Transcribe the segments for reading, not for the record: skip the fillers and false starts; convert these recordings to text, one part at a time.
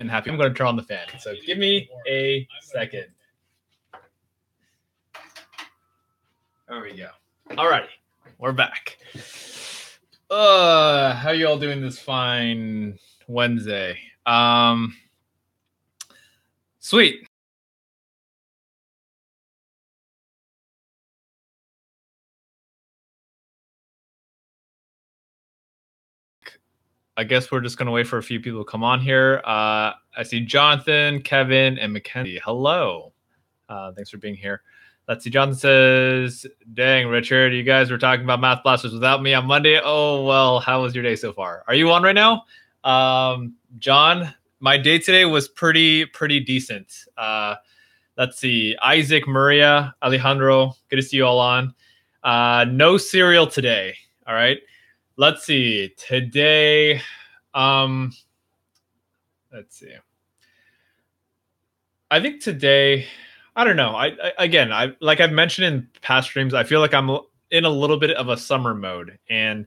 and happy. I'm going to turn on the fan. So give me a second. There we go. Alrighty, we're back. How you all doing this fine Wednesday? Sweet. I guess we're just going to wait for a few people to come on here. I see Jonathan, Kevin, and Mackenzie. Hello. Thanks for being here. Let's see. Jonathan says, dang, Richard, you guys were talking about Math Blasters without me on Monday. Oh, well, how was your day so far? Are you on right now? John, my day today was pretty decent. Let's see. Isaac, Maria, Alejandro, good to see you all on. No cereal today. All right. Let's see. Today, let's see. I think today, I don't know. I like I've mentioned in past streams, I feel like I'm in a little bit of a summer mode. And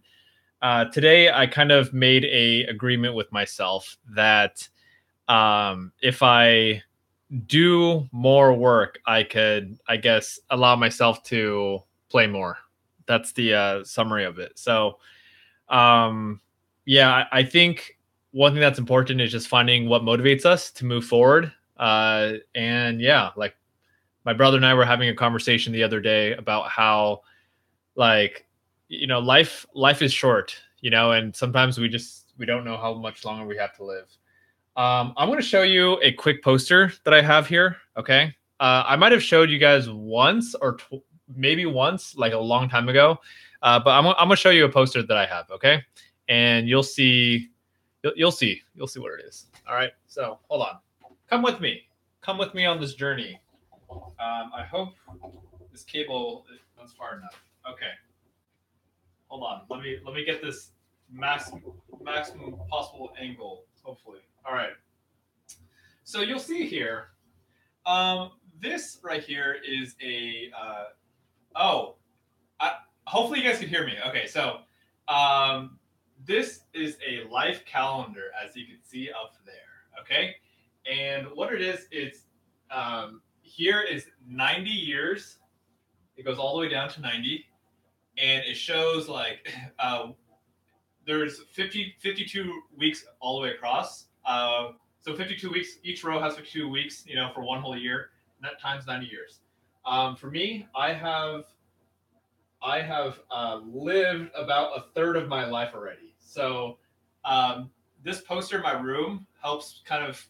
today I kind of made a agreement with myself that if I do more work, I could, I guess, allow myself to play more. That's the summary of it. So yeah, I think one thing that's important is just finding what motivates us to move forward. And yeah, like my brother and I were having a conversation the other day about how, like, you know, life is short, you know, and sometimes we don't know how much longer we have to live. I'm going to show you a quick poster that I have here. Okay. I might have showed you guys once or maybe once, like a long time ago. But I'm going to show you a poster that I have. Okay. And you'll see what it is. All right. So hold on. Come with me on this journey. I hope this cable goes far enough. Okay. Hold on. Let me get this maximum possible angle, hopefully. All right. So you'll see here, this right here is a, hopefully you guys can hear me. Okay, so this is a life calendar, as you can see up there, okay? And what it is, it's, here is 90 years. It goes all the way down to 90. And it shows, like, there's 52 weeks all the way across. So 52 weeks, each row has 52 weeks, you know, for one whole year. And that times 90 years. For me, I have lived about a third of my life already. So this poster in my room helps kind of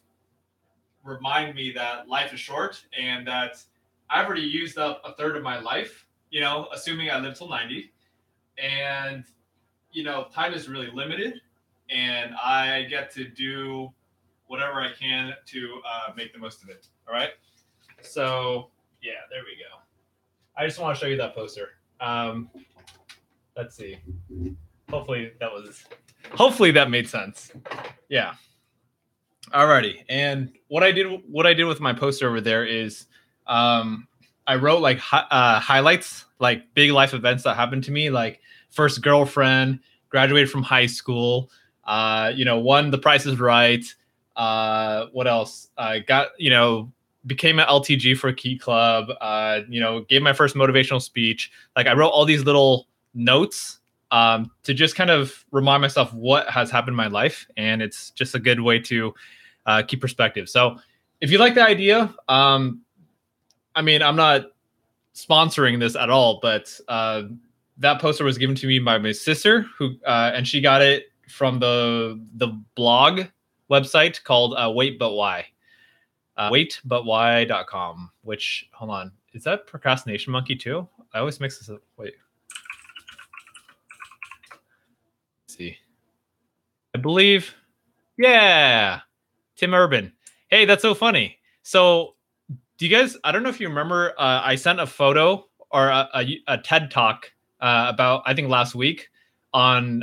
remind me that life is short and that I've already used up a third of my life, you know, assuming I live till 90. And, you know, time is really limited and I get to do whatever I can to make the most of it. All right. So yeah, there we go. I just want to show you that poster. Let's see. Hopefully that made sense. Yeah. Alrighty. And what I did with my poster over there is, I wrote like highlights, like big life events that happened to me, like first girlfriend, graduated from high school, you know, won The Price is Right. What else? I got, you know, became an LTG for a Key Club, you know, gave my first motivational speech. Like I wrote all these little notes to just kind of remind myself what has happened in my life. And it's just a good way to keep perspective. So if you like the idea, I mean, I'm not sponsoring this at all, but that poster was given to me by my sister, who and she got it from the blog website called Wait But Why. Waitbutwhy.com, which, hold on, is that Procrastination Monkey too? I always mix this up. Wait. Let's see. I believe, yeah, Tim Urban. Hey, that's so funny. So do you guys, I don't know if you remember, I sent a photo or a TED talk about, I think last week, on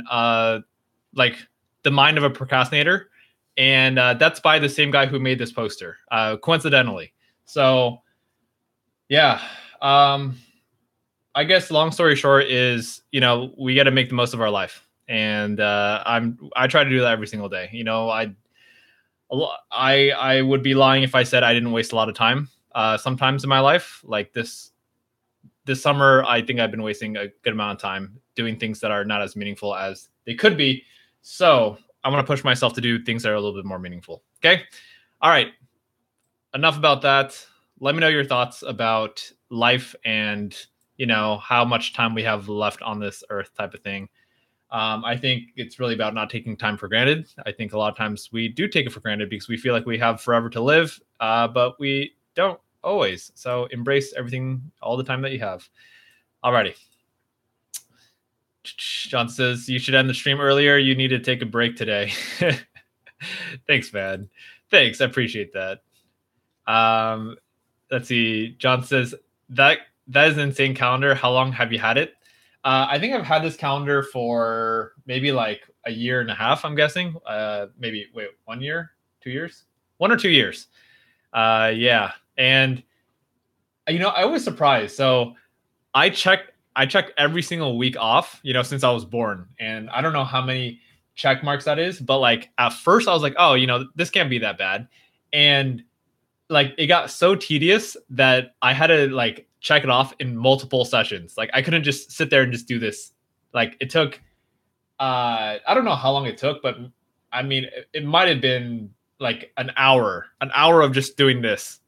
like the mind of a procrastinator. And that's by the same guy who made this poster, coincidentally. So yeah, I guess long story short is, you know, we got to make the most of our life. And I try to do that every single day. You know, a I would be lying if I said I didn't waste a lot of time. Sometimes in my life, like this summer, I think I've been wasting a good amount of time doing things that are not as meaningful as they could be. So I'm gonna push myself to do things that are a little bit more meaningful. Okay. All right. Enough about that. Let me know your thoughts about life and how much time we have left on this earth type of thing. I think it's really about not taking time for granted. I think a lot of times we do take it for granted because we feel like we have forever to live, but we don't always. So embrace everything, all the time that you have. Alrighty. John says you should end the stream earlier. You need to take a break today. Thanks, man. Thanks. I appreciate that. Let's see. John says that is an insane calendar. How long have you had it? I think I've had this calendar for maybe like a year and a half, I'm guessing. Maybe, 1 year, 2 years? 1 or 2 years. Yeah. And, I was surprised. So I checked every single week off, since I was born. And I don't know how many check marks that is, but like at first I was like, oh, this can't be that bad. And like it got so tedious that I had to like check it off in multiple sessions. Like I couldn't just sit there and just do this. Like it took I don't know how long it took, but I mean it might have been like an hour of just doing this,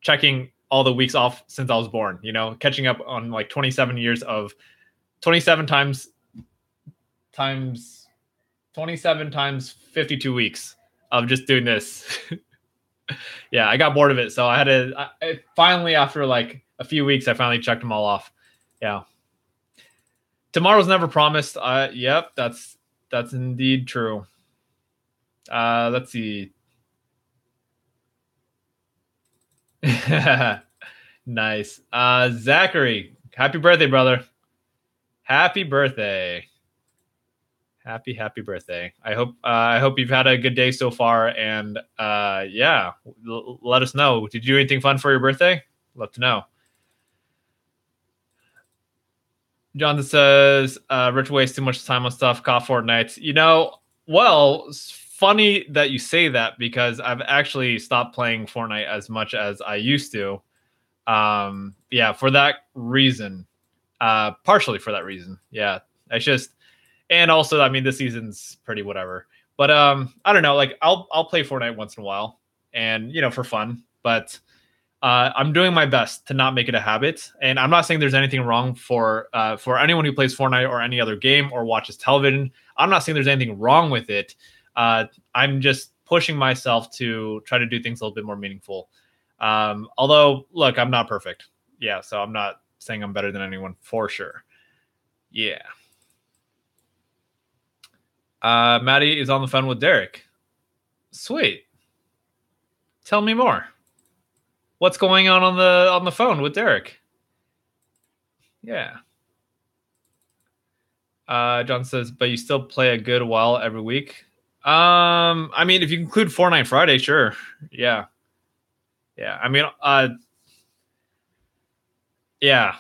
checking all the weeks off since I was born, catching up on like 27 years of 27 times 27 times 52 weeks of just doing this. Yeah, I got bored of it, so I had to. Finally, after like a few weeks, I finally checked them all off. Yeah, tomorrow's never promised. Yep, that's indeed true. Let's see. Nice, Zachary. Happy birthday, brother. Happy birthday. Happy birthday. I hope you've had a good day so far, and yeah, let us know. Did you do anything fun for your birthday? Love to know. Jonathan says Rich wastes too much time on stuff, caught Fortnite. Well, it's funny that you say that because I've actually stopped playing Fortnite as much as I used to. Yeah, for that reason. Partially for that reason. Yeah. It's just, and also, I mean, this season's pretty whatever. But I don't know. Like, I'll play Fortnite once in a while, and for fun. But I'm doing my best to not make it a habit. And I'm not saying there's anything wrong for anyone who plays Fortnite or any other game or watches television. I'm not saying there's anything wrong with it. I'm just pushing myself to try to do things a little bit more meaningful. Although, look, I'm not perfect. Yeah, so I'm not saying I'm better than anyone for sure. Yeah. Maddie is on the phone with Derek. Sweet. Tell me more. What's going on the phone with Derek? Yeah. John says, but you still play a good while every week. I mean, if you include Fortnite Friday, sure. Yeah. Yeah. I mean, yeah.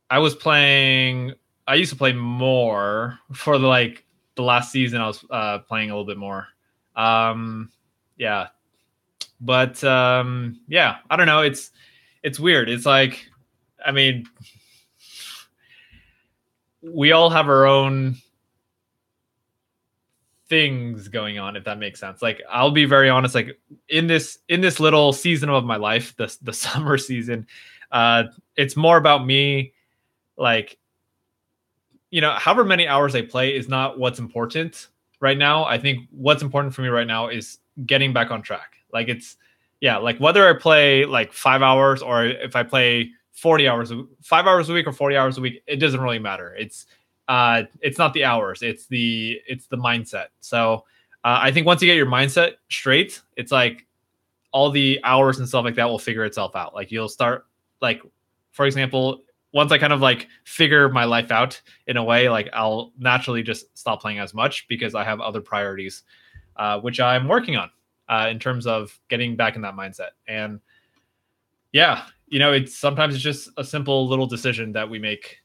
I used to play more for the last season. I was playing a little bit more. Yeah. But yeah, I don't know. It's weird. It's like, I mean, we all have our own things going on, if that makes sense. Like, I'll be very honest, like in this little season of my life, the summer season, it's more about me, like, however many hours I play is not what's important right now. I think what's important for me right now is getting back on track. Like, it's, yeah, like whether I play like 5 hours or if I play 40 hours, 5 hours a week or 40 hours a week, it doesn't really matter. It's not the hours, it's the mindset. So I think once you get your mindset straight, it's like all the hours and stuff like that will figure itself out. Like, you'll start, like, for example, once I kind of like figure my life out in a way, like I'll naturally just stop playing as much because I have other priorities, which I'm working on in terms of getting back in that mindset. And yeah, it's sometimes it's just a simple little decision that we make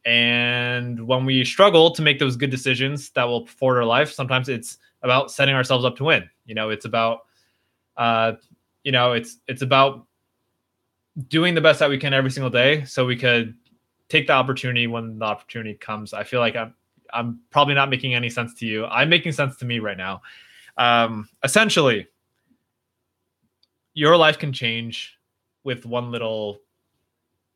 And when we struggle to make those good decisions that will forward our life, sometimes it's about setting ourselves up to win. It's about, it's about doing the best that we can every single day, so we could take the opportunity when the opportunity comes. I feel like I'm probably not making any sense to you. I'm making sense to me right now. Essentially, your life can change with one little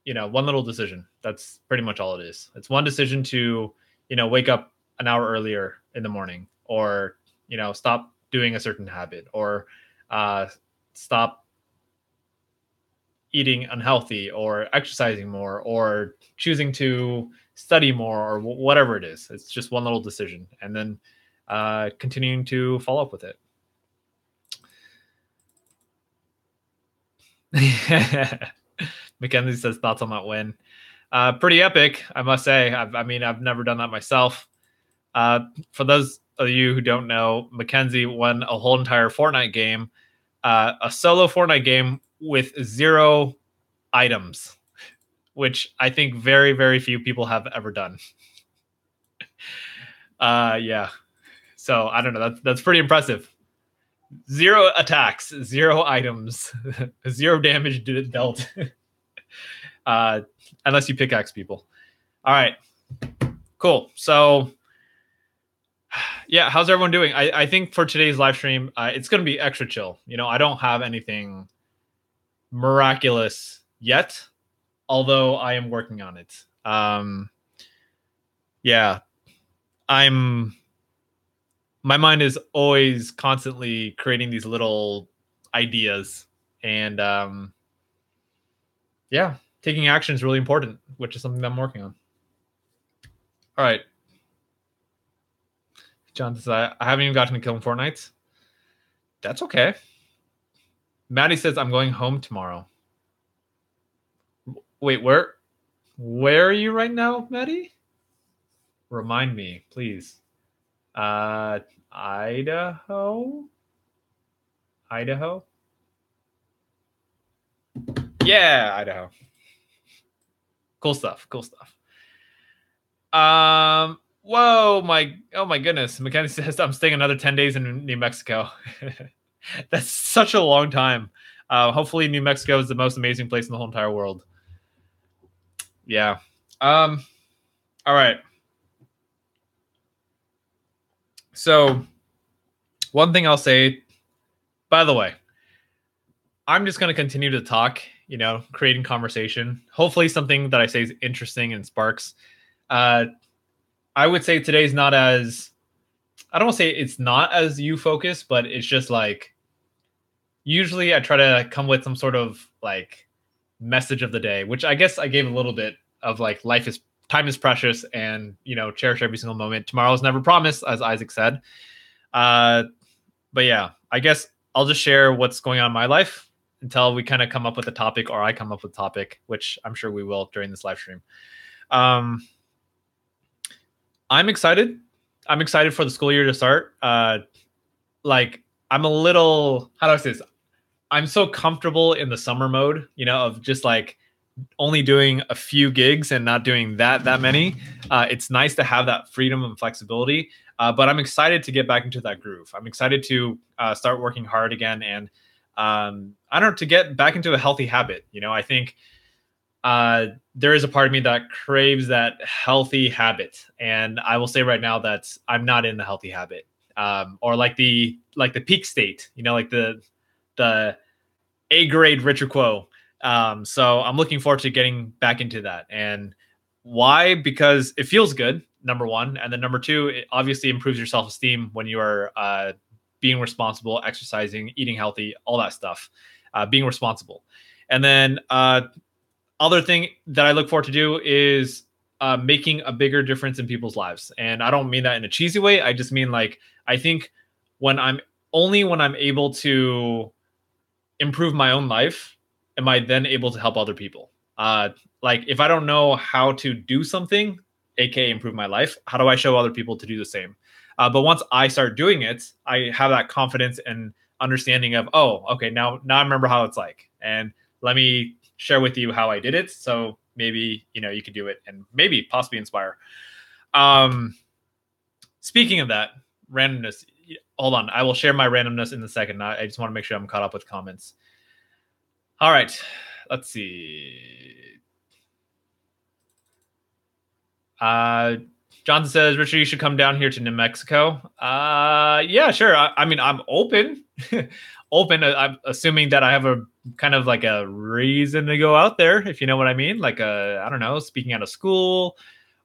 decision. That's pretty much all it is. It's one decision to, wake up an hour earlier in the morning, or, stop doing a certain habit, or stop eating unhealthy, or exercising more, or choosing to study more, or whatever it is. It's just one little decision, and then continuing to follow up with it. Mackenzie says thoughts on that win. Pretty epic, I must say. I've never done that myself. For those of you who don't know, Mackenzie won a whole entire Fortnite game, a solo Fortnite game with 0 items, which I think very, very few people have ever done. Yeah. So I don't know. That's pretty impressive. 0 attacks, 0 items, 0 damage dealt. Unless you pickaxe people. All right, cool. So yeah, how's everyone doing? I think for today's live stream, it's going to be extra chill. I don't have anything miraculous yet, although I am working on it. Yeah, my mind is always constantly creating these little ideas, and yeah, taking action is really important, which is something that I'm working on. All right. John says, I haven't even gotten to kill Fortnite. That's okay. Maddie says, I'm going home tomorrow. Wait, where are you right now, Maddie? Remind me, please. Idaho? Yeah, Idaho. Cool stuff. Whoa, oh my goodness. Mackenzie says I'm staying another 10 days in New Mexico. That's such a long time. Hopefully New Mexico is the most amazing place in the whole entire world. Yeah. All right. So one thing I'll say, by the way, I'm just going to continue to talk, creating conversation. Hopefully something that I say is interesting and sparks. I would say today's not as, I don't want to say it's not as you focused, but it's just like, usually I try to come with some sort of like message of the day, which I guess I gave a little bit of like time is precious, and cherish every single moment. Tomorrow's never promised, as Isaac said. But yeah, I guess I'll just share what's going on in my life until we kind of come up with a topic, or I come up with a topic, which I'm sure we will during this live stream. I'm excited. I'm excited for the school year to start. Like, I'm a little, how do I say this? I'm so comfortable in the summer mode, of just like only doing a few gigs and not doing that many. It's nice to have that freedom and flexibility. But I'm excited to get back into that groove. I'm excited to start working hard again, and I don't know, to get back into a healthy habit. I think there is a part of me that craves that healthy habit, and I will say right now that I'm not in the healthy habit, or like the peak state. Like the A grade Richard Quo. So I'm looking forward to getting back into that. And why? Because it feels good, number one. And then number two, it obviously improves your self-esteem when you are being responsible, exercising, eating healthy, all that stuff, being responsible. And then other thing that I look forward to do is making a bigger difference in people's lives. And I don't mean that in a cheesy way. I just mean like, I think when I'm able to improve my own life, am I then able to help other people? Like, if I don't know how to do something, aka improve my life, how do I show other people to do the same? But once I start doing it, I have that confidence and understanding of, oh, okay, now I remember how it's like, and let me share with you how I did it. So maybe you could do it and maybe possibly inspire. Um, Speaking of that randomness, hold on, I will share my randomness in a second. I just want to make sure I'm caught up with comments. All right, let's see. Johnson says, Richard, you should come down here to New Mexico. Yeah, sure. I mean, I'm open. Open. I'm assuming that I have a kind of like a reason to go out there, if you know what I mean. Like, I don't know, speaking at a school,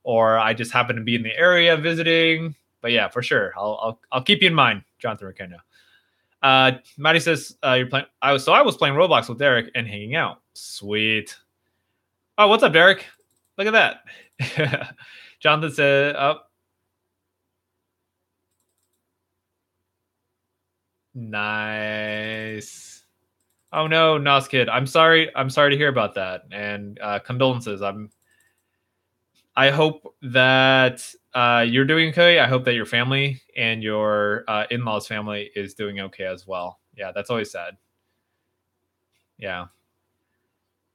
or I just happen to be in the area visiting. But yeah, for sure, I'll keep you in mind, Jonathan Ricano. Maddie says you're playing. I was playing Roblox with Derek and hanging out. Sweet. Oh, what's up, Derek? Look at that. Jonathan said, "Oh, nice." Oh no, Nos kid. I'm sorry. I'm sorry to hear about that, and condolences. I hope that you're doing okay. I hope that your family and your in-laws' family is doing okay as well. Yeah, that's always sad. Yeah.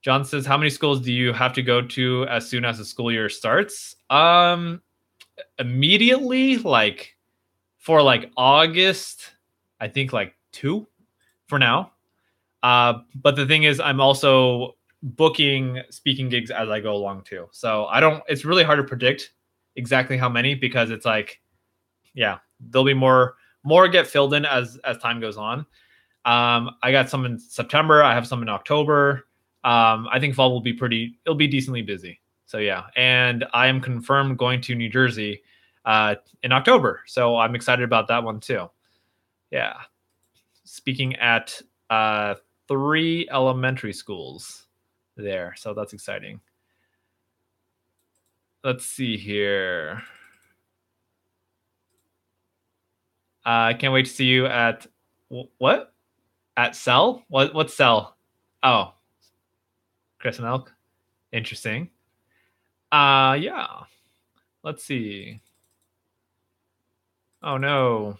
John says, "How many schools do you have to go to as soon as the school year starts?" Immediately, like for like August, I think like 2 for now. But the thing is, I'm also booking speaking gigs as I go along too. So I don't. It's really hard to predict exactly how many because it's like, yeah, there'll be more get filled in as time goes on. I got some in September. I have some in October. I think fall will be it'll be decently busy. So yeah, and I am confirmed going to New Jersey in October. So I'm excited about that one too. Yeah, speaking at 3 elementary schools there. So that's exciting. Let's see here. I can't wait to see you at what? At Cell? What's Cell? Oh, Crescent Elk. Interesting. Yeah. Let's see. Oh no.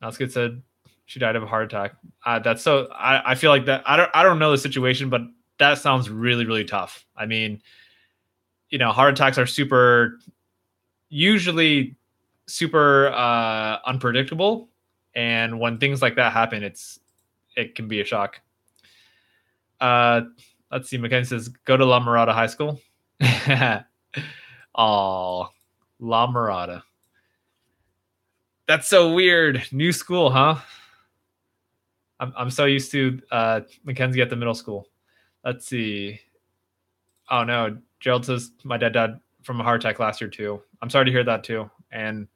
Oscar said she died of a heart attack. That's so. I feel like that. I don't know the situation, but that sounds really really tough. I mean, heart attacks are usually super unpredictable, and when things like that happen, it can be a shock. Let's see. Mackenzie says, "Go to La Mirada High School." Oh, La Mirada. That's so weird. New school, huh? I'm so used to Mackenzie at the middle school. Let's see. Oh no, Gerald says my dad died from a heart attack last year too. I'm sorry to hear that too. And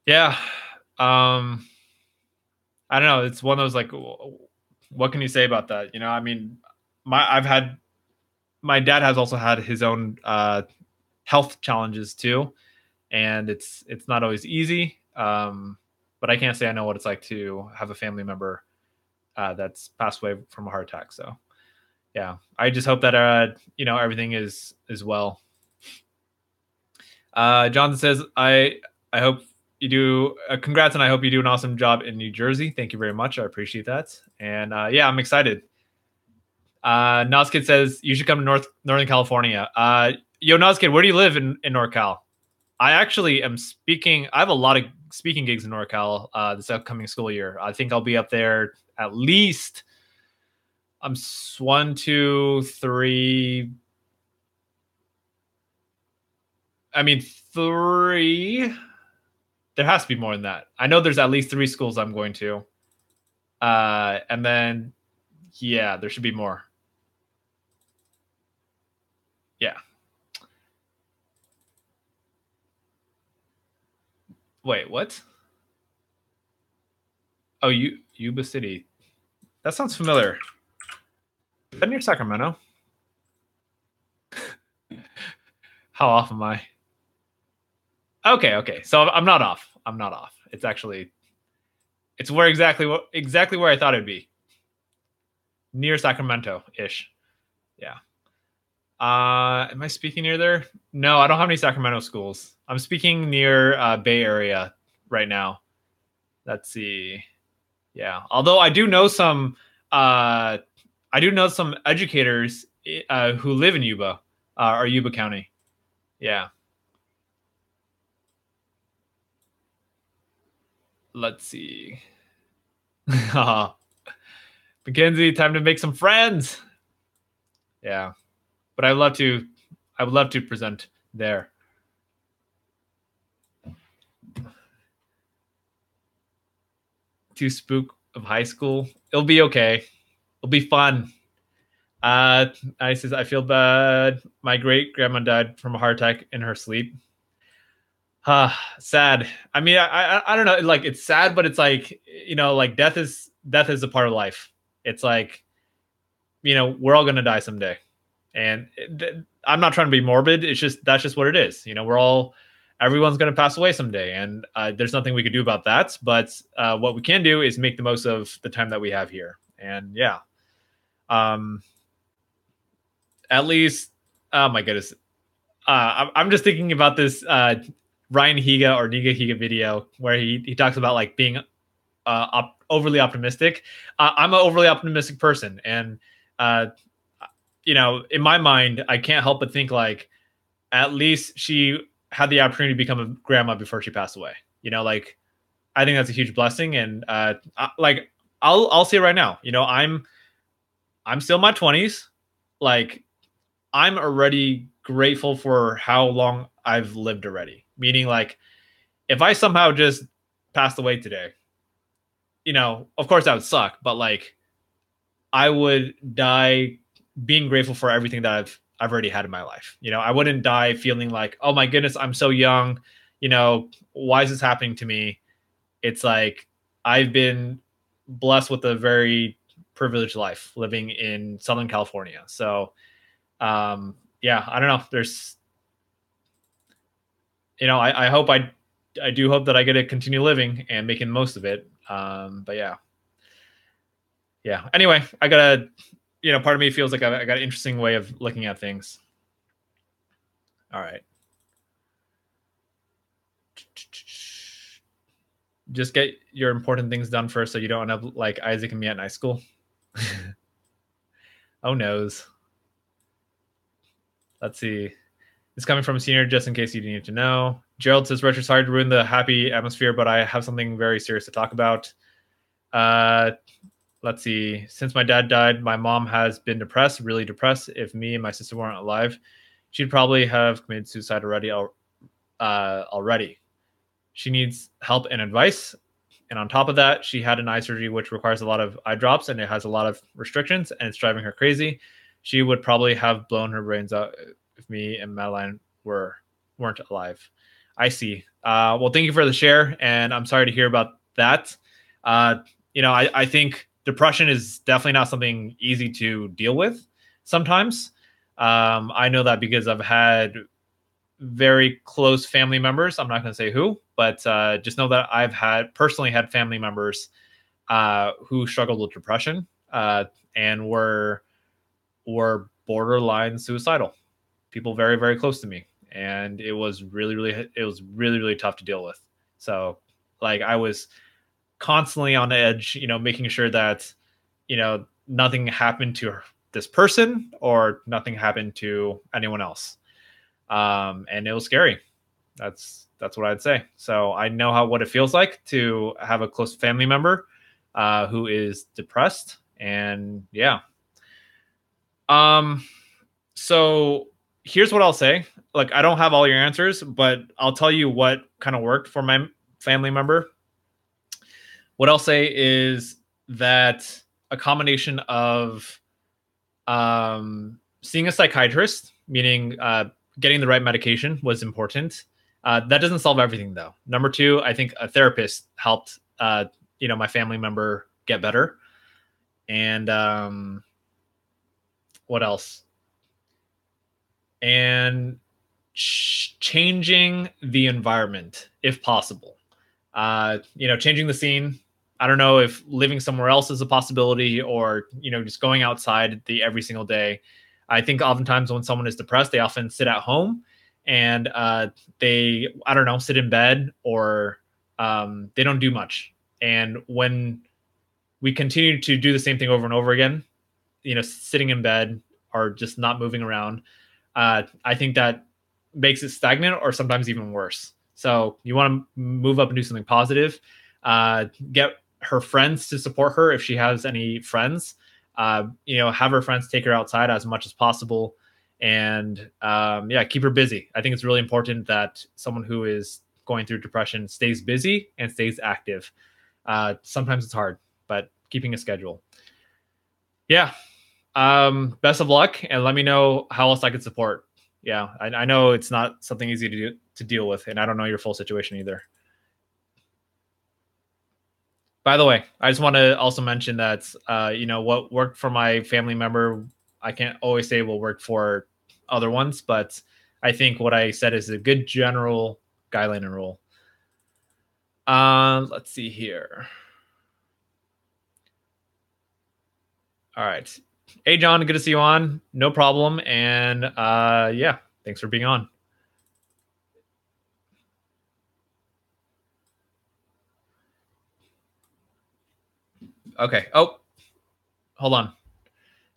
yeah, I don't know. It's one of those like, what can you say about that? I mean, my dad has also had his own health challenges too, and it's not always easy. But I can't say I know what it's like to have a family member that's passed away from a heart attack. So yeah, I just hope that everything is well. Jonathan says, I hope you do congrats, and I hope you do an awesome job in New Jersey. Thank you very much. I appreciate that. And yeah, I'm excited. Noskid says you should come to Northern California. Yo, Noskid, where do you live in NorCal? I actually am speaking. I have a lot of speaking gigs in NorCal this upcoming school year. I think I'll be up there at least. I'm 1, 2, 3. I mean, 3. There has to be more than that. I know there's at least 3 schools I'm going to. And then, yeah, there should be more. Yeah. Wait, what? Oh, Yuba City. That sounds familiar. Is that near Sacramento? How off am I? Okay. So I'm not off. I'm not off. It's actually, it's exactly where I thought it'd be. Near Sacramento-ish. Yeah. Am I speaking near there? No, I don't have any Sacramento schools. I'm speaking near Bay Area right now. Let's see. Yeah. Although I do know some educators who live in Yuba or Yuba County. Yeah. Let's see. Mackenzie, time to make some friends. Yeah, but I would love to present there. To spook of high school. It'll be okay. It'll be fun. I says I feel bad. My great grandma died from a heart attack in her sleep. Sad. I mean, I don't know. Like it's sad, but it's like like death is a part of life. It's like we're all gonna die someday, and I'm not trying to be morbid. It's just that's just what it is. Everyone's gonna pass away someday, and there's nothing we could do about that. But what we can do is make the most of the time that we have here, and yeah, um, at least. Oh my goodness, I'm just thinking about this Ryan Higa or Niga Higa video where he talks about like being overly optimistic. I'm an overly optimistic person, and uh, in my mind, I can't help but think like at least she had the opportunity to become a grandma before she passed away. Like I think that's a huge blessing, and like I'll say it right now. I'm still in my 20s. Like I'm already grateful for how long I've lived already. Meaning, like, if I somehow just passed away today, of course that would suck, but like, I would die being grateful for everything that I've already had in my life. I wouldn't die feeling like, oh my goodness, I'm so young. Why is this happening to me? It's like I've been blessed with a very privileged life living in Southern California. So yeah, I don't know. There's, I hope I do hope that I get to continue living and making the most of it. But yeah. Anyway, I gotta, part of me feels like I got an interesting way of looking at things. All right. Just get your important things done first so you don't end up like Isaac and me at night school. Oh noes. Let's see. It's coming from a senior, just in case you need to know. Gerald says, Retro, sorry to ruin the happy atmosphere, but I have something very serious to talk about. Let's see. Since my dad died, my mom has been depressed, really depressed. If me and my sister weren't alive, she'd probably have committed suicide already. She needs help and advice. And on top of that, she had an eye surgery, which requires a lot of eye drops and it has a lot of restrictions and it's driving her crazy. She would probably have blown her brains out if me and Madeline weren't alive. I see. Well, thank you for the share, and I'm sorry to hear about that. I think depression is definitely not something easy to deal with sometimes. I know that because I've had very close family members. I'm not going to say who, but just know that I've personally had family members who struggled with depression and were borderline suicidal. People very, very close to me, and it was really tough to deal with. So, like, I was constantly on edge, making sure that nothing happened to this person or nothing happened to anyone else. And it was scary. That's what I'd say. So I know what it feels like to have a close family member who is depressed, and yeah. So here's what I'll say. Like, I don't have all your answers, but I'll tell you what kind of worked for my family member. What I'll say is that a combination of seeing a psychiatrist, meaning getting the right medication, was important. That doesn't solve everything, though. Number two, I think a therapist helped my family member get better. And what else? And changing the environment if possible. Changing the scene. I don't know if living somewhere else is a possibility or just going outside every single day. I think oftentimes when someone is depressed, they often sit at home and they, I don't know, sit in bed or they don't do much. And when we continue to do the same thing over and over again, sitting in bed are just not moving around, I think that makes it stagnant or sometimes even worse. So you want to move up and do something positive. Get her friends to support her if she has any friends. Have her friends take her outside as much as possible, and yeah, keep her busy. I think it's really important that someone who is going through depression stays busy and stays active. Sometimes it's hard, but keeping a schedule. Yeah. Best of luck, and let me know how else I could support. Yeah, I know it's not something easy to deal with, and I don't know your full situation either. By the way, I just want to also mention that what worked for my family member, I can't always say will work for other ones, but I think what I said is a good general guideline and rule. Let's see here. All right. Hey John, good to see you on. No problem. And yeah, thanks for being on. Okay. Oh, hold on.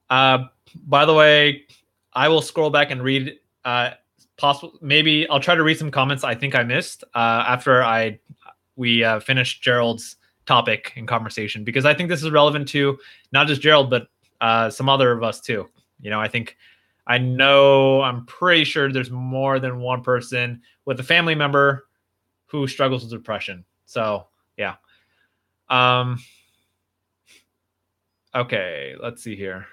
By the way, I will scroll back and read. Possible, maybe I'll try to read some comments I think I missed after we finish Gerald's topic and conversation, because I think this is relevant to not just Gerald but some other of us too. I'm pretty sure there's more than one person with a family member who struggles with depression. So yeah. Okay, let's see here.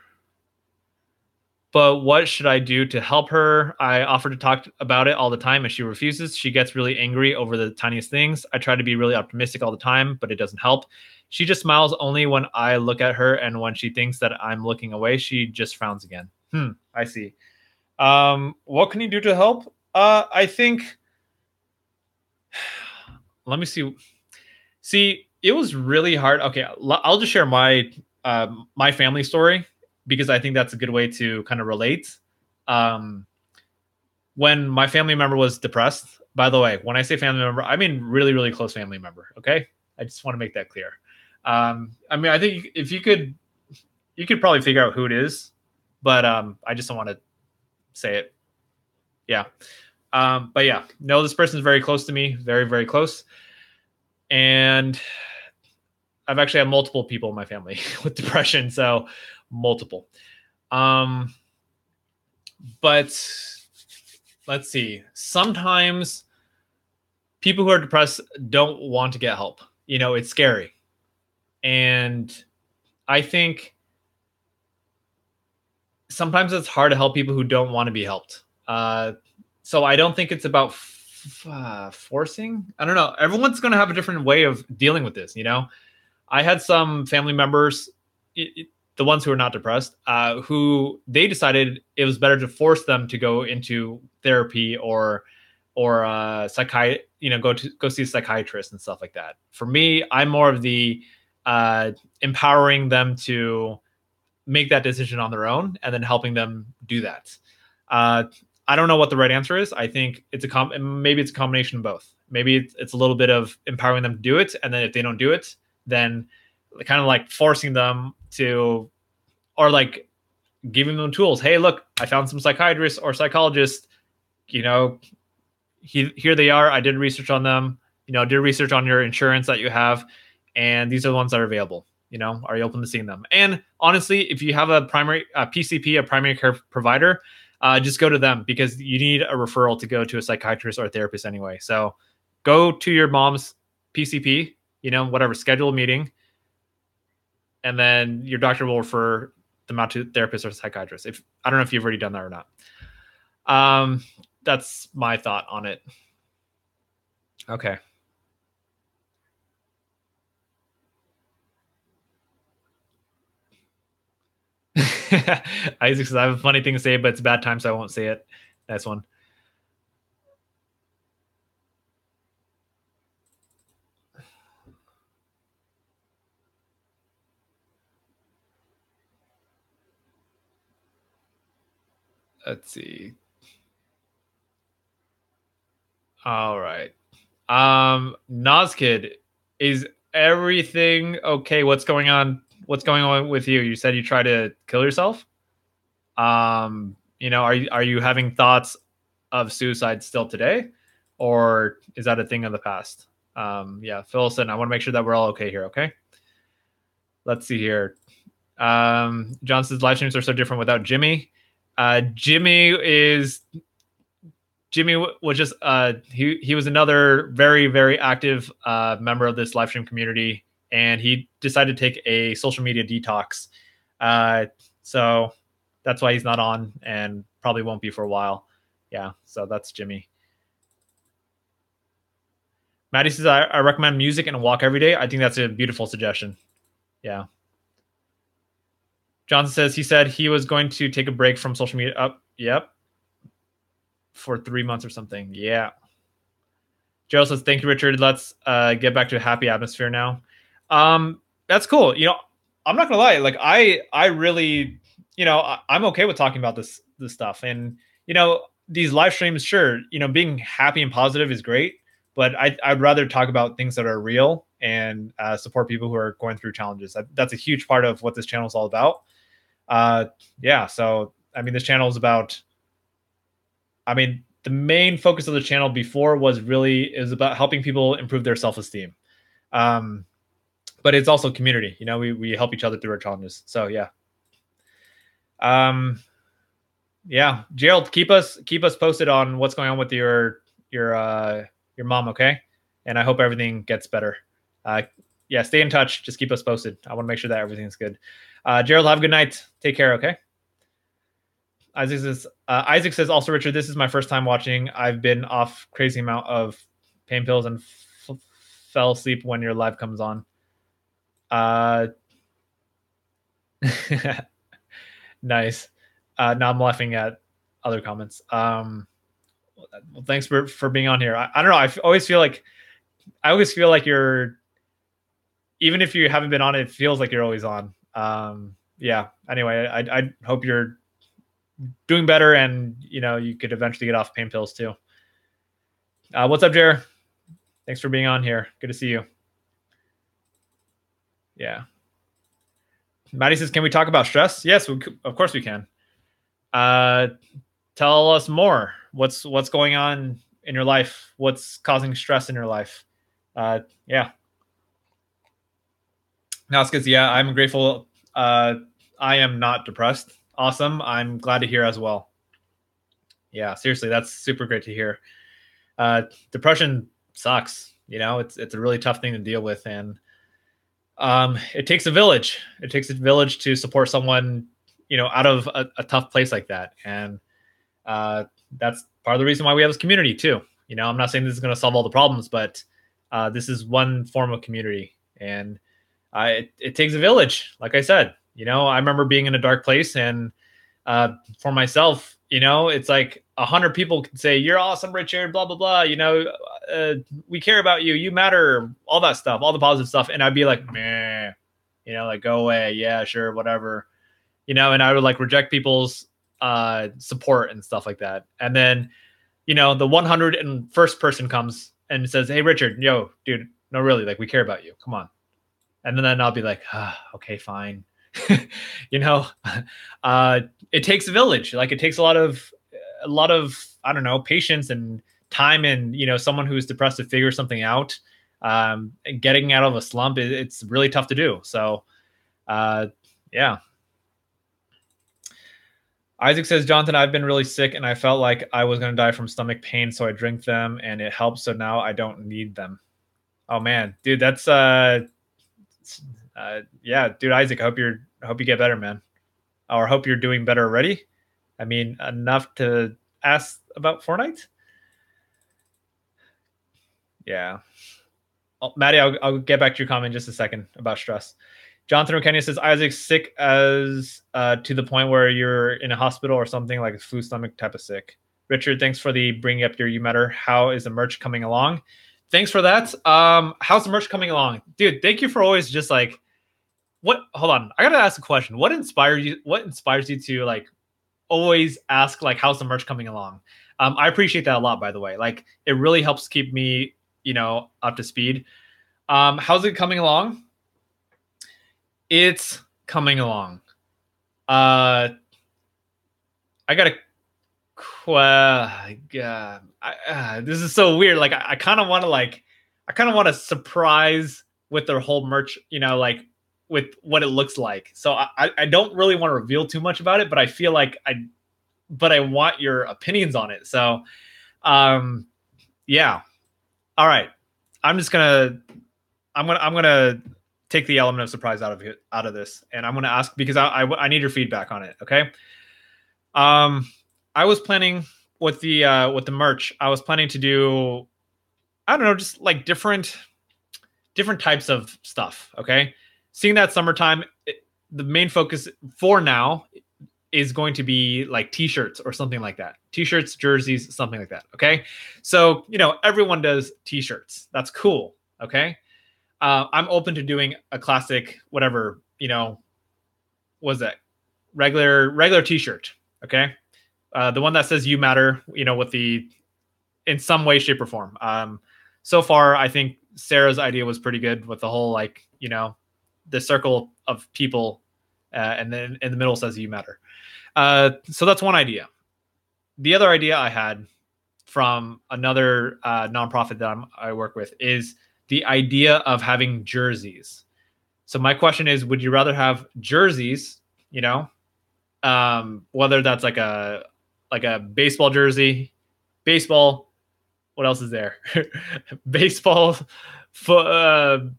But what should I do to help her? I offer to talk about it all the time, and she refuses. She gets really angry over the tiniest things. I try to be really optimistic all the time, but it doesn't help. She just smiles only when I look at her, and when she thinks that I'm looking away, she just frowns again. I see. What can you do to help? I think. Let me see. See, it was really hard. Okay, I'll just share my family story, because I think that's a good way to kind of relate. When my family member was depressed, by the way, when I say family member, I mean really, really close family member. Okay. I just want to make that clear. I think if you could probably figure out who it is, but I just don't want to say it. Yeah. But yeah, no, this person is very close to me, very, very close. And I've actually had multiple people in my family with depression. So multiple. But let's see. Sometimes people who are depressed don't want to get help. It's scary. And I think sometimes it's hard to help people who don't want to be helped. So I don't think it's about forcing. I don't know. Everyone's going to have a different way of dealing with this. I had some family members, the ones who are not depressed, who they decided it was better to force them to go into therapy or psychiatry, go see a psychiatrist and stuff like that. For me, I'm more of the empowering them to make that decision on their own and then helping them do that. I don't know what the right answer is. I think maybe it's a combination of both. Maybe it's a little bit of empowering them to do it, and then if they don't do it, then kind of like forcing them to, or like giving them tools. Hey, look, I found some psychiatrists or psychologists. Here they are. I did research on them. Did research on your insurance that you have, and these are the ones that are available. Are you open to seeing them? And honestly, if you have a primary PCP, a primary care provider, just go to them, because you need a referral to go to a psychiatrist or a therapist anyway. So go to your mom's PCP, whatever, schedule a meeting, and then your doctor will refer them out to a therapist or a psychiatrist. I don't know if you've already done that or not. That's my thought on it. Okay. Isaac says, I have a funny thing to say, but it's a bad time, so I won't say it. Nice one. Let's see. All right. Nozkid, is everything okay? What's going on? What's going on with you? You said you tried to kill yourself? Are you having thoughts of suicide still today, or is that a thing of the past? Yeah, Philson, I want to make sure that we're all okay here. Okay, let's see here. Johnson's live streams are so different without Jimmy. Jimmy was just he was another very very active member of this live stream community, and he decided to take a social media detox. So that's why he's not on, and probably won't be for a while. Yeah, so that's Jimmy. Maddie says I recommend music and a walk every day. I think that's a beautiful suggestion. Yeah. Johnson says he said he was going to take a break from social media. Yep. For 3 months or something. Yeah. Gerald says, thank you, Richard. Let's get back to a happy atmosphere now. That's cool. I'm not gonna lie. Like I really, I'm okay with talking about this stuff. And, these live streams, sure, being happy and positive is great, but I'd rather talk about things that are real and support people who are going through challenges. That's a huge part of what this channel is all about. Yeah. So, this channel is about, the main focus of the channel before is about helping people improve their self-esteem. But it's also community. We help each other through our challenges. So yeah. Yeah, Gerald, keep us posted on what's going on with your mom, okay? And I hope everything gets better. Yeah, stay in touch. Just keep us posted. I want to make sure that everything's good. Gerald, have a good night. Take care, okay? Isaac says also, Richard, this is my first time watching. I've been off crazy amount of pain pills and fell asleep when your live comes on. Nice. Now I'm laughing at other comments. Well, thanks for being on here. I don't know. I always feel like you're, even if you haven't been on, it feels like you're always on. Yeah. Anyway, I hope you're doing better, and you could eventually get off pain pills too. What's up, Jer? Thanks for being on here. Good to see you. Yeah. Maddie says, can we talk about stress? Yes, of course we can. Tell us more. What's going on in your life? What's causing stress in your life? Yeah. Nascus, yeah, I'm grateful. I am not depressed. Awesome. I'm glad to hear as well. Yeah, seriously, that's super great to hear. Depression sucks. It's a really tough thing to deal with, and it takes a village. It takes a village to support someone, out of a tough place like that. And that's part of the reason why we have this community too. I'm not saying this is going to solve all the problems, but this is one form of community, and it takes a village. Like I said, I remember being in a dark place, and for myself, it's like 100 people can say, you're awesome, Richard, blah, blah, blah. We care about you. You matter, all that stuff, all the positive stuff. And I'd be like, meh, like, go away. Yeah, sure. Whatever, and I would like reject people's support and stuff like that. And then, the 101st person comes and says, hey, Richard, yo, dude, no, really, like, we care about you. Come on. And then I'll be like, okay, fine. It takes a village. Like, it takes a lot of, I don't know, patience and time, and, someone who's depressed to figure something out. And getting out of a slump, it's really tough to do. So, yeah. Isaac says, Jonathan, I've been really sick and I felt like I was going to die from stomach pain. So I drink them and it helps. So now I don't need them. Oh man, dude, that's, yeah, dude, Isaac, I hope you get better, man. Or hope you're doing better already. Enough to ask about Fortnite. Yeah. Oh, Maddie, I'll get back to your comment in just a second about stress. Jonathan O'Kenya says, Isaac's sick as to the point where you're in a hospital or something, like a flu stomach type of sick. Richard, thanks for the bringing up your You Matter. How is the merch coming along? Thanks for that. How's the merch coming along? Dude, thank you for always just like, hold on. I gotta ask a question. What inspires you to like always ask like, how's the merch coming along? I appreciate that a lot, by the way. Like, it really helps keep me, up to speed. How's it coming along? It's coming along. I got a this is so weird. Like I kind of want to surprise with their whole merch, like with what it looks like. So I don't really want to reveal too much about it, but I feel like I want your opinions on it. So, yeah. All right. I'm just gonna I'm gonna take the element of surprise out of this, and I'm gonna ask because I need your feedback on it. Okay. I was planning with the merch. I was planning to do, I don't know, just like different types of stuff. Okay, seeing that summertime, the main focus for now is going to be like t-shirts or something like that. T-shirts, jerseys, something like that. Okay, so everyone does t-shirts. That's cool. Okay, I'm open to doing a classic whatever. Was that regular t-shirt? Okay, the one that says "You Matter," with the in some way, shape, or form. So far, I think Sarah's idea was pretty good with the whole the circle of people, and then in the middle says "You Matter." So that's one idea. The other idea I had from another nonprofit that I work with is the idea of having jerseys. So my question is, would you rather have jerseys, whether that's like a baseball jersey, baseball. What else is there? Baseball,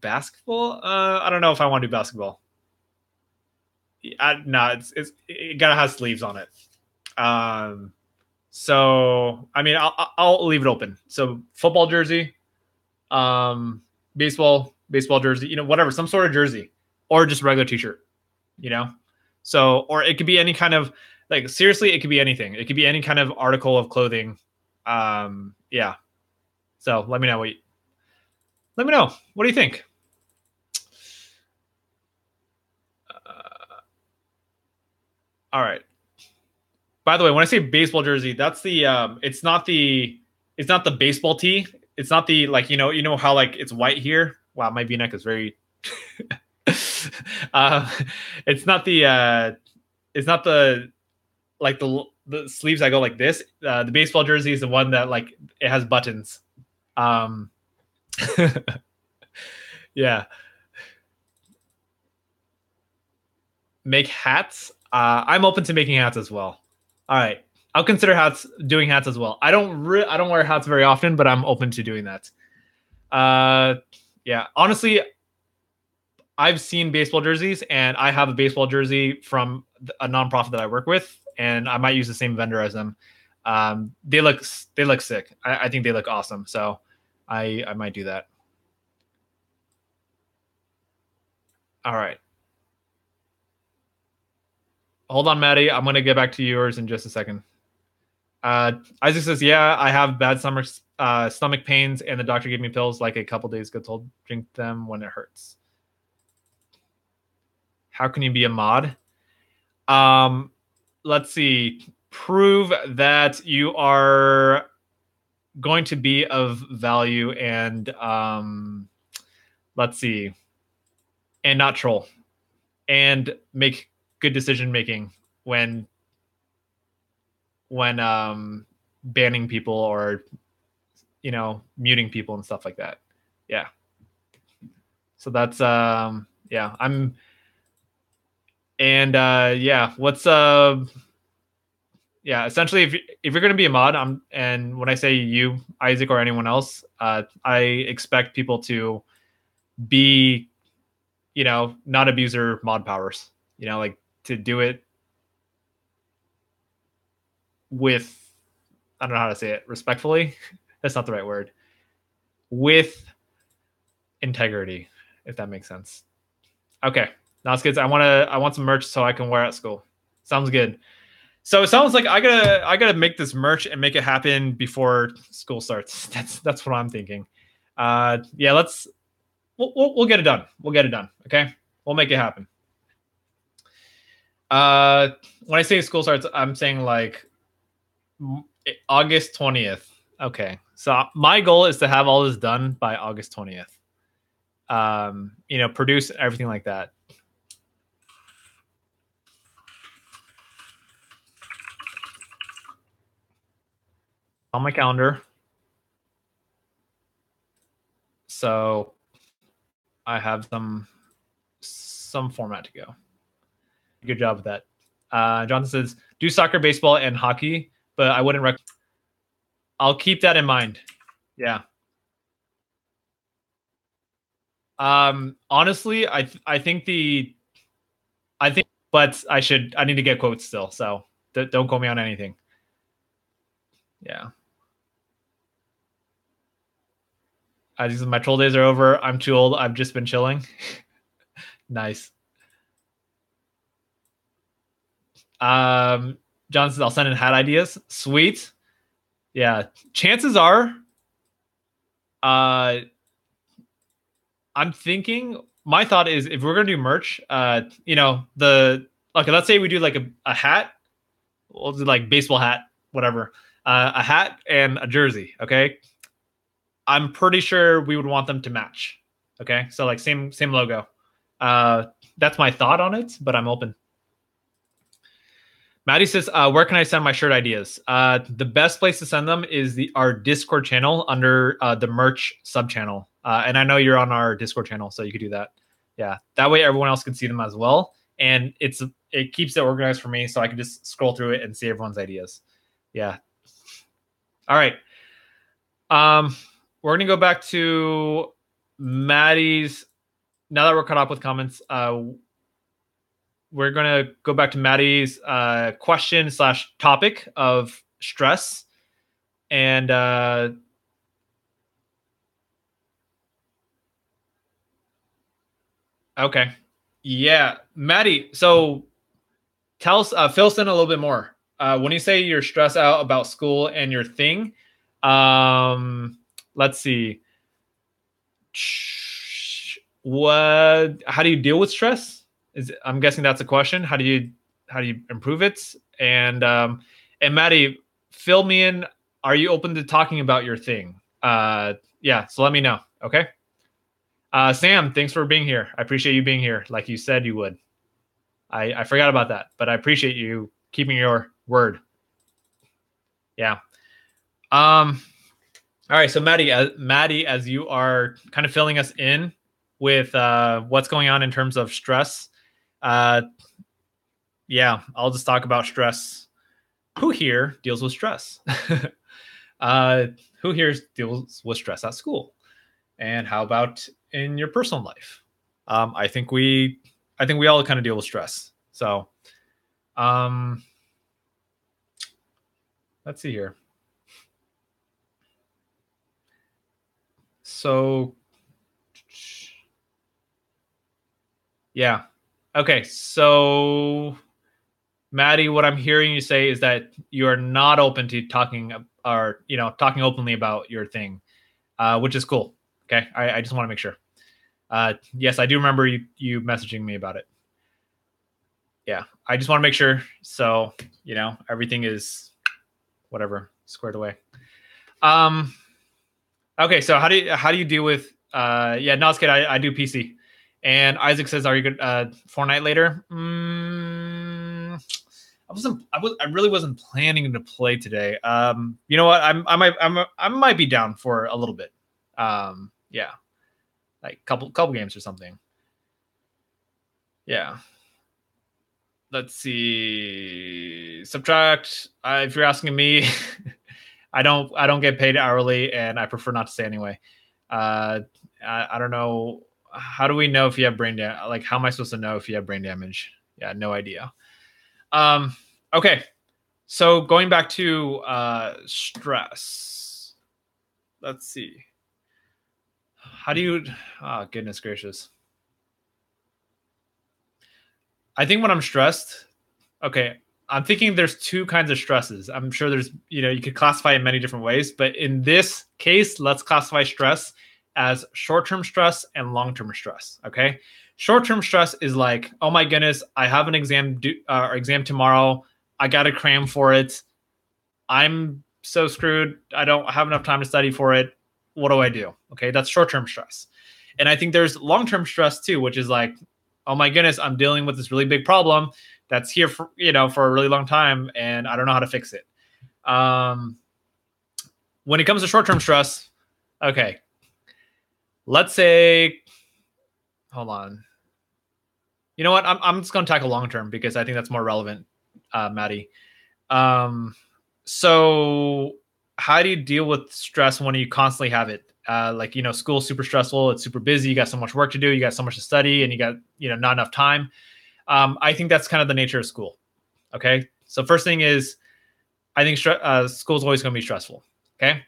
basketball. I don't know if I want to do basketball. No, it gotta have sleeves on it. So I mean, I'll leave it open. So football jersey, baseball jersey, whatever, some sort of jersey, or just regular t-shirt, you know. So, or it could be any kind of like seriously, it could be anything. It could be any kind of article of clothing. Yeah. So let me know what do you think. All right. By the way, when I say baseball jersey, that's the it's not the baseball tee. It's not the like how like it's white here. Wow, my V-neck is very. uh, it's not the it's not the like the sleeves that go like this. The baseball jersey is the one that like it has buttons. Um, yeah. Make hats. I'm open to making hats as well. All right, I'll consider doing hats as well. I don't wear hats very often, but I'm open to doing that. Yeah, honestly, I've seen baseball jerseys, and I have a baseball jersey from a nonprofit that I work with, and I might use the same vendor as them. They look sick. I think they look awesome. So I might do that. All right. Hold on, Maddie. I'm gonna get back to yours in just a second. Isaac says, "Yeah, I have bad stomach pains, and the doctor gave me pills like a couple days ago. Told drink them when it hurts." How can you be a mod? Um, let's see. Prove that you are going to be of value, and let's see, and not troll, and make good decision making when banning people or muting people and stuff like that. Yeah. So that's yeah, I'm and yeah, what's yeah, essentially if you're going to be a mod, and when I say you, Isaac, or anyone else, I expect people to be not abuse their mod powers, like to do it with, I don't know how to say it, respectfully. That's not the right word. With integrity, if that makes sense. Okay. Now it's good. I want some merch so I can wear at school. Sounds good. So it sounds like I gotta make this merch and make it happen before school starts. That's what I'm thinking. Yeah, we'll get it done. We'll get it done. Okay, we'll make it happen. When I say school starts, I'm saying like August 20th. Okay, so my goal is to have all this done by August 20th. Produce everything like that. on my calendar. So I have some format to go. Good job with that. Jonathan says, do soccer, baseball, and hockey, but I wouldn't recommend. I'll keep that in mind. Yeah. Honestly, I think, but I need to get quotes still. So don't quote me on anything. Yeah. My troll days are over. I'm too old. I've just been chilling. Nice. John says, I'll send in hat ideas. Sweet. Yeah. Chances are, I'm thinking, my thought is, if we're going to do merch, okay, let's say we do like a hat. We'll do like baseball hat, whatever, a hat and a jersey. Okay. I'm pretty sure we would want them to match. Okay. So like same logo. That's my thought on it, but I'm open. Maddie says, where can I send my shirt ideas? The best place to send them is our Discord channel under the merch sub channel. And I know you're on our Discord channel, so you could do that. Yeah. That way everyone else can see them as well. And it keeps it organized for me, so I can just scroll through it and see everyone's ideas. Yeah. All right. We're going to go back to Maddie's. Now that we're caught up with comments, we're going to go back to Maddie's question/topic of stress. And okay. Yeah. Maddie, so tell us, fill us in a little bit more. When you say you're stressed out about school and your thing, let's see. How do you deal with stress? I'm guessing that's a question. How do you improve it? And Maddie, fill me in. Are you open to talking about your thing? Yeah. So let me know. Okay. Sam, thanks for being here. I appreciate you being here, like you said you would. I forgot about that, but I appreciate you keeping your word. Yeah. All right. So Maddie, as you are kind of filling us in with what's going on in terms of stress, yeah, I'll just talk about stress. Who here deals with stress? Who here deals with stress at school? And how about in your personal life? I think we all kind of deal with stress. So, let's see here. So, yeah. Okay. So, Maddie, what I'm hearing you say is that you are not open to talking openly about your thing, which is cool. Okay. I just want to make sure. Yes, I do remember you messaging me about it. Yeah. I just want to make sure. So, everything is whatever squared away. Okay. So how do you deal with, yeah, no, it's good. I do PC. And Isaac says, are you good? Fortnite later? I really wasn't planning to play today. You know what? I might be down for a little bit. Yeah, like couple games or something. Yeah. Let's see. Subtract. If you're asking me, I don't get paid hourly, and I prefer not to say anyway. I don't know. How do we know if you have brain damage? Like, how am I supposed to know if you have brain damage? Yeah, no idea. Okay. So going back to stress. Let's see. How do you, oh, goodness gracious. I think when I'm stressed, okay, I'm thinking there's two kinds of stresses. I'm sure there's, you could classify it in many different ways, but in this case, let's classify stress as short-term stress and long-term stress. Okay. Short-term stress is like, oh my goodness, I have an exam tomorrow. I got to cram for it. I'm so screwed. I don't have enough time to study for it. What do I do? Okay. That's short-term stress. And I think there's long-term stress too, which is like, oh my goodness, I'm dealing with this really big problem that's here for, for a really long time, and I don't know how to fix it. when it comes to short-term stress, okay, let's say, hold on. You know what? I'm just going to tackle long-term because I think that's more relevant, Maddie. So how do you deal with stress when you constantly have it? Like, school's super stressful. It's super busy. You got so much work to do. You got so much to study and you got, not enough time. I think that's kind of the nature of school. Okay. So first thing is, I think school is always going to be stressful. Okay.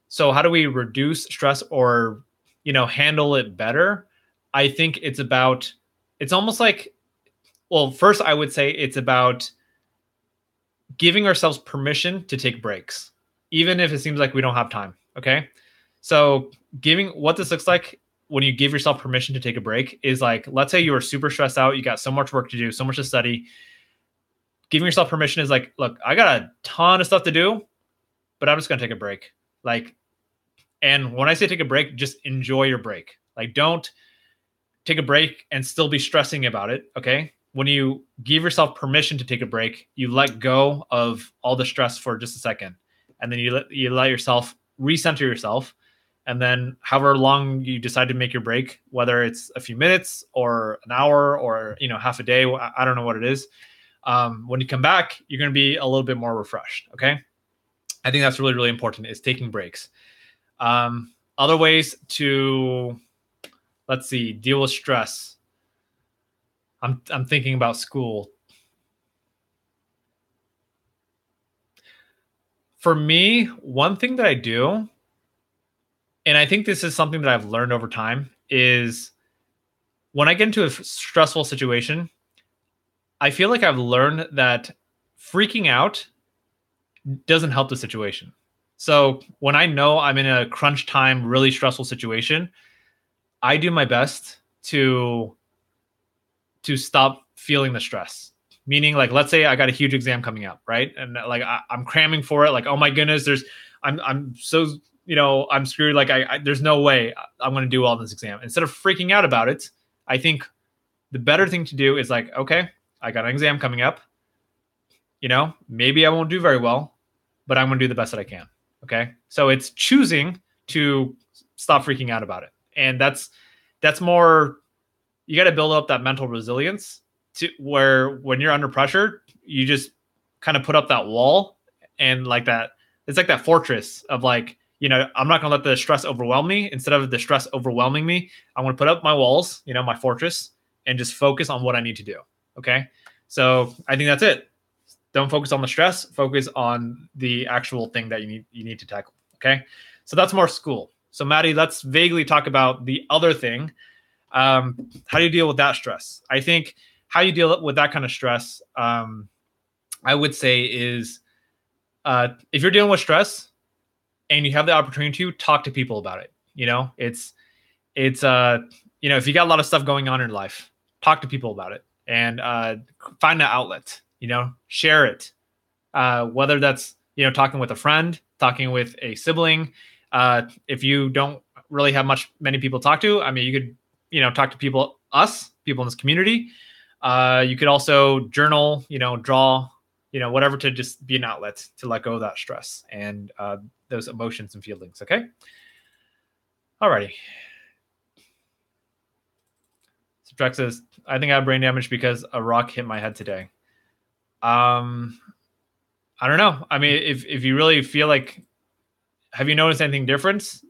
So how do we reduce stress or, handle it better? I think it's almost like, well, first I would say it's about giving ourselves permission to take breaks, even if it seems like we don't have time. Okay. So what this looks like when you give yourself permission to take a break is like, let's say you are super stressed out. You got so much work to do, so much to study. Giving yourself permission is like, look, I got a ton of stuff to do, but I'm just going to take a break. And when I say take a break, just enjoy your break. Like, don't take a break and still be stressing about it. Okay. When you give yourself permission to take a break, you let go of all the stress for just a second. And then you let yourself recenter yourself. And then however long you decide to make your break, whether it's a few minutes or an hour or, half a day, I don't know what it is. When you come back, you're going to be a little bit more refreshed. Okay. I think that's really, really important, is taking breaks. Other ways to, let's see, deal with stress. I'm thinking about school. For me, one thing that I do, and I think this is something that I've learned over time, is when I get into a stressful situation, I feel like I've learned that freaking out doesn't help the situation. So when I know I'm in a crunch time, really stressful situation, I do my best to stop feeling the stress. Meaning, like, let's say I got a huge exam coming up, right? And like I'm cramming for it. Like, oh my goodness, I'm so, I'm screwed. Like there's no way I'm going to do all this exam. Instead of freaking out about it, I think the better thing to do is like, okay, I got an exam coming up. Maybe I won't do very well, but I'm going to do the best that I can. Okay. So it's choosing to stop freaking out about it. And that's more, you got to build up that mental resilience to where when you're under pressure, you just kind of put up that wall and like that. It's like that fortress of like, I'm not going to let the stress overwhelm me. Instead of the stress overwhelming me, I'm going to put up my walls, my fortress, and just focus on what I need to do. Okay. So I think that's it. Don't focus on the stress, focus on the actual thing that you need to tackle. Okay. So that's more school. So Maddie, let's vaguely talk about the other thing. How do you deal with that stress? I think how you deal with that kind of stress, I would say is, if you're dealing with stress and you have the opportunity to talk to people about it, it's if you got a lot of stuff going on in life, talk to people about it and find an outlet, share it. Whether that's, talking with a friend, talking with a sibling. If you don't really have many people to talk to, I mean, you could, talk to people in this community. You could also journal, draw, whatever, to just be an outlet to let go of that stress and those emotions and feelings. Okay. Alrighty. Subtract says, I think I have brain damage because a rock hit my head today. I don't know. I mean, if you really feel like, have you noticed anything different?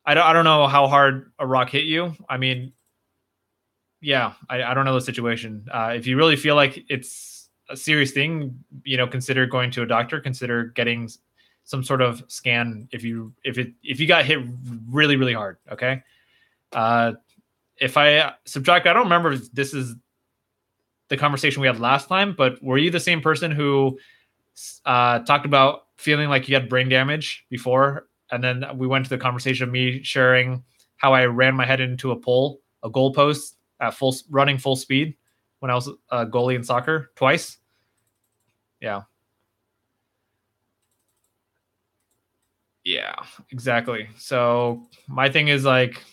I don't know how hard a rock hit you. I mean, yeah, I don't know the situation. If you really feel like it's a serious thing, consider going to a doctor. Consider getting some sort of scan if you got hit really, really hard. Okay. If I subtract, I don't remember if this is the conversation we had last time, but were you the same person who talked about feeling like you had brain damage before? And then we went to the conversation of me sharing how I ran my head into a goalpost at running full speed when I was a goalie in soccer twice. Yeah. Yeah, exactly. So my thing is like,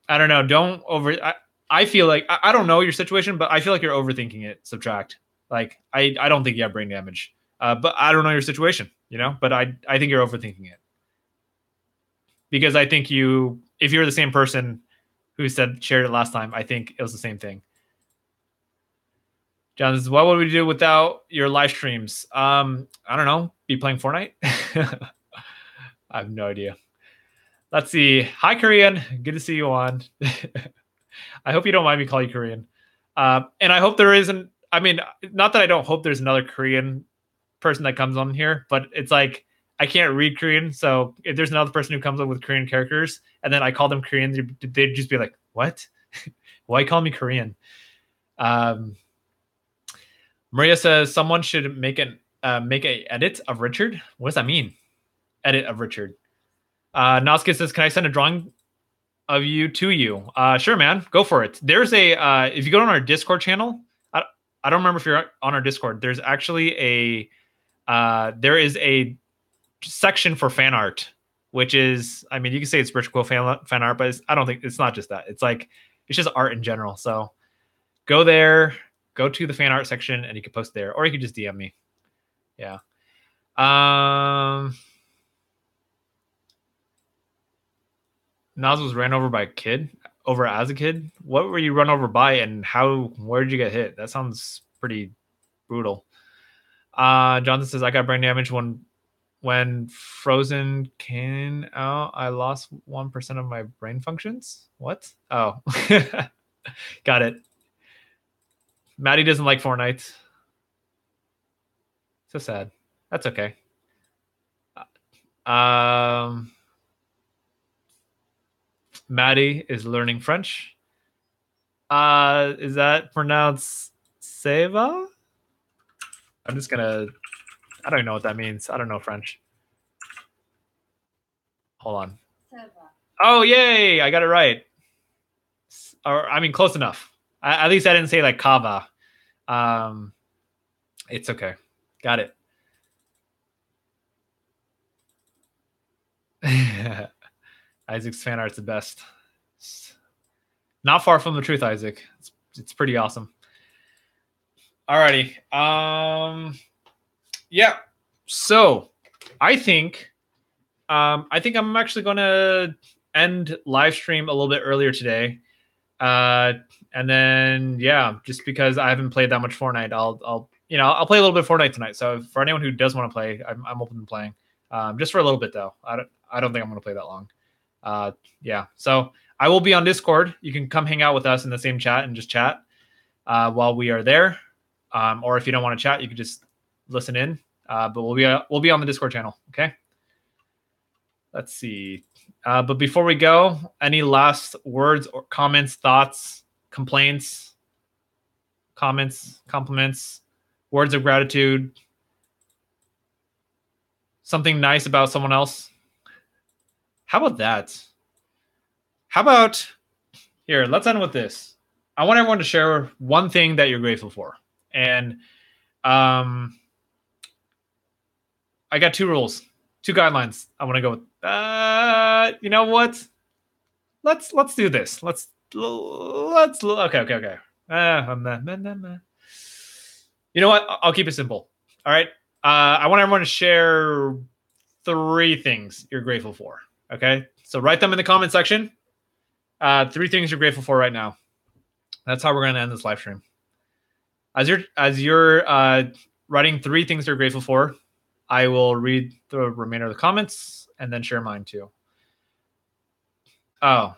I don't know. I feel like, I don't know your situation, but I feel like you're overthinking it. Subtract. Like, I don't think you have brain damage. But I don't know your situation, but I think you're overthinking it, because I think if you're the same person who shared it last time, I think it was the same thing. John says, what would we do without your live streams? I don't know. Be playing Fortnite? I have no idea. Let's see. Hi, Korean. Good to see you on. I hope you don't mind me calling you Korean. And I hope there isn't, not that I don't hope there's another Korean person that comes on here, but it's like, I can't read Korean. So if there's another person who comes up with Korean characters and then I call them Korean, they'd just be like, what? Why call me Korean? Maria says someone should make an edit of Richard. What does that mean? Edit of Richard. Noska says, can I send a drawing of you to you? Sure, man. Go for it. There's if you go on our Discord channel, I don't remember if you're on our Discord. There's actually there is a section for fan art, which is, you can say it's Rich Quill fan art, but I don't think it's not just that. It's just art in general. So go there, go to the fan art section, and you can post there, or you can just DM me. Yeah. Nas was ran over by a kid. As a kid? What were you run over by, and where did you get hit? That sounds pretty brutal. Jonathan says, I got brain damage when Frozen came out. I lost 1% of my brain functions. What? Oh, got it. Maddie doesn't like Fortnite. So sad. That's okay. Maddie is learning French. Is that pronounced Seva? I'm just gonna. I don't know what that means. I don't know French. Hold on. Seva. Oh, yay! I got it right. Or close enough. At least I didn't say like kava. It's okay. Got it. Isaac's fan art's the best. Not far from the truth, Isaac. It's pretty awesome. Alrighty. Yeah. So I think I'm actually gonna end live stream a little bit earlier today. And then just because I haven't played that much Fortnite, I'll play a little bit of Fortnite tonight. So for anyone who does want to play, I'm open to playing. Just for a little bit though. I don't think I'm gonna play that long. So I will be on Discord. You can come hang out with us in the same chat and just chat while we are there. Or if you don't want to chat, you can just listen in. But we'll be on the Discord channel. Okay. Let's see. But before we go, any last words or comments, thoughts, complaints, comments, compliments, words of gratitude, something nice about someone else? How about that? How about here? Let's end with this. I want everyone to share one thing that you're grateful for. And I got 2 rules, 2 guidelines I want to go with. You know what? Let's do this. Let's okay. You know what? I'll keep it simple. All right. I want everyone to share 3 things you're grateful for. Okay. So write them in the comment section. 3 things you're grateful for right now. That's how we're going to end this live stream. As you're writing 3 things you're grateful for, I will read the remainder of the comments and then share mine too. Oh,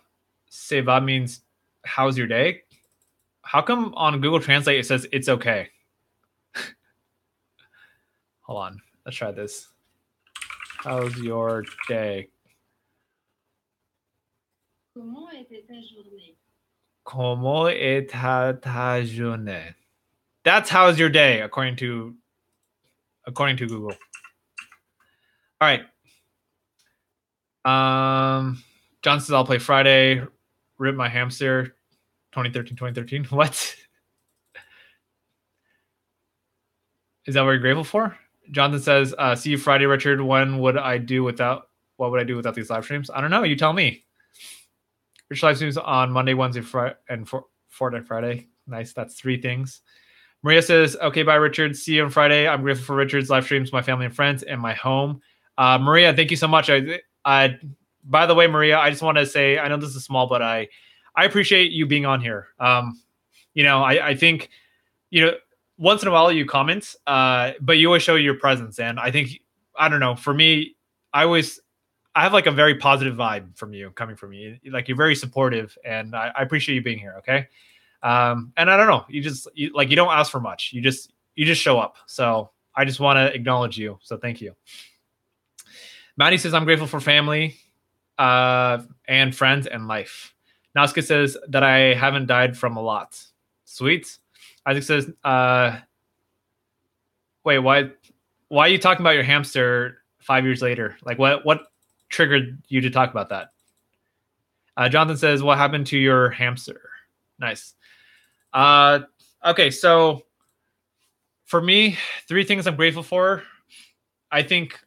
Seva means how's your day? How come on Google Translate it says it's okay? Hold on. Let's try this. How's your day? Comment était ta journée? Comment est ta journée? That's how's your day, according to Google. All right. John says I'll play Friday. Rip my hamster. 2013. What? Is that what you're grateful for? Jonathan says, see you Friday, Richard. What would I do without these live streams? I don't know. You tell me. Rich live streams on Monday, Wednesday, Friday, and Fortnite Friday. Nice. That's 3 things. Maria says, okay, bye, Richard. See you on Friday. I'm grateful for Richard's live streams, my family and friends, and my home. Maria, thank you so much. By the way, Maria, I just want to say, I know this is small, but I appreciate you being on here. I think, once in a while you comment, but you always show your presence. And I think, I don't know, for me, I have like a very positive vibe from you coming from you. Like, you're very supportive, and I appreciate you being here. Okay. And I don't know, you don't ask for much. You just show up. So I just want to acknowledge you. So thank you. Maddie says, I'm grateful for family, and friends and life. Naska says that I haven't died from a lot. Sweet. Isaac says, wait, why are you talking about your hamster 5 years later? Like, what triggered you to talk about that? Jonathan says, what happened to your hamster? Nice. Okay, so for me, 3 things I'm grateful for. I think,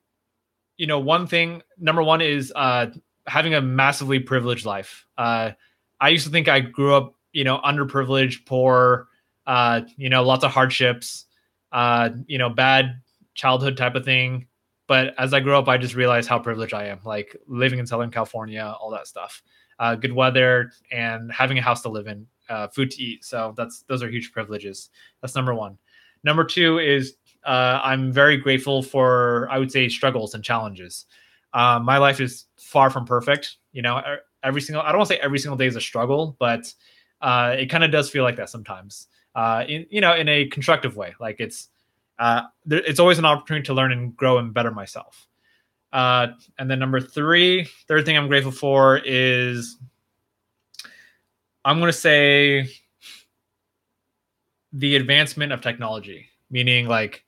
number one is having a massively privileged life. I used to think I grew up, underprivileged, poor, lots of hardships, bad childhood type of thing. But as I grew up, I just realized how privileged I am, like living in Southern California, all that stuff, good weather, and having a house to live in, food to eat. So those are huge privileges. That's number one. Number 2 is I'm very grateful for, I would say, struggles and challenges. My life is far from perfect. I don't want to say every single day is a struggle, but it kind of does feel like that sometimes, in a constructive way. Like, it's always an opportunity to learn and grow and better myself. And then third thing I'm grateful for is, I'm going to say, the advancement of technology, meaning like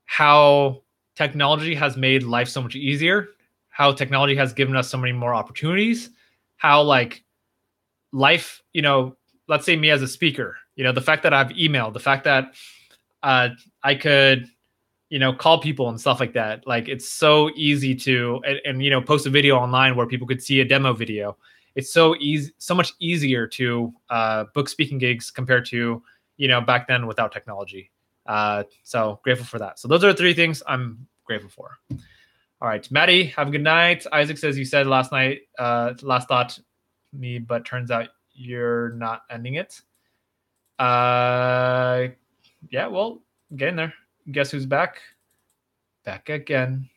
how technology has made life so much easier, how technology has given us so many more opportunities, how like life, let's say me as a speaker, the fact that I have email, the fact that I could, call people and stuff like that. Like, it's so easy to, and post a video online where people could see a demo video. It's so much easier to book speaking gigs compared to, back then without technology. So grateful for that. So those are the 3 things I'm grateful for. All right, Maddie, have a good night. Isaac says, you said last night, last thought me, but turns out you're not ending it. Yeah, well, getting there. Guess who's back? Back again.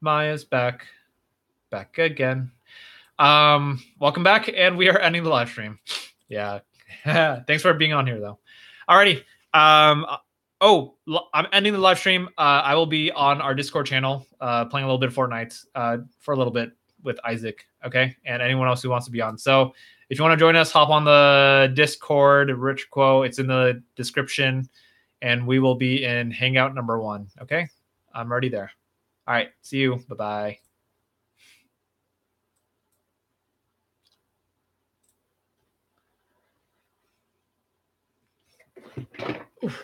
Maya's back. Back again. Welcome back, and we are ending the live stream. Yeah. Thanks for being on here, though. Alrighty. I'm ending the live stream. I will be on our Discord channel, playing a little bit of Fortnite, for a little bit with Isaac. Okay, and anyone else who wants to be on. So if you want to join us, hop on the Discord, Rich Quo. It's in the description, and we will be in Hangout number 1. Okay, I'm already there. All right, see you. Bye bye.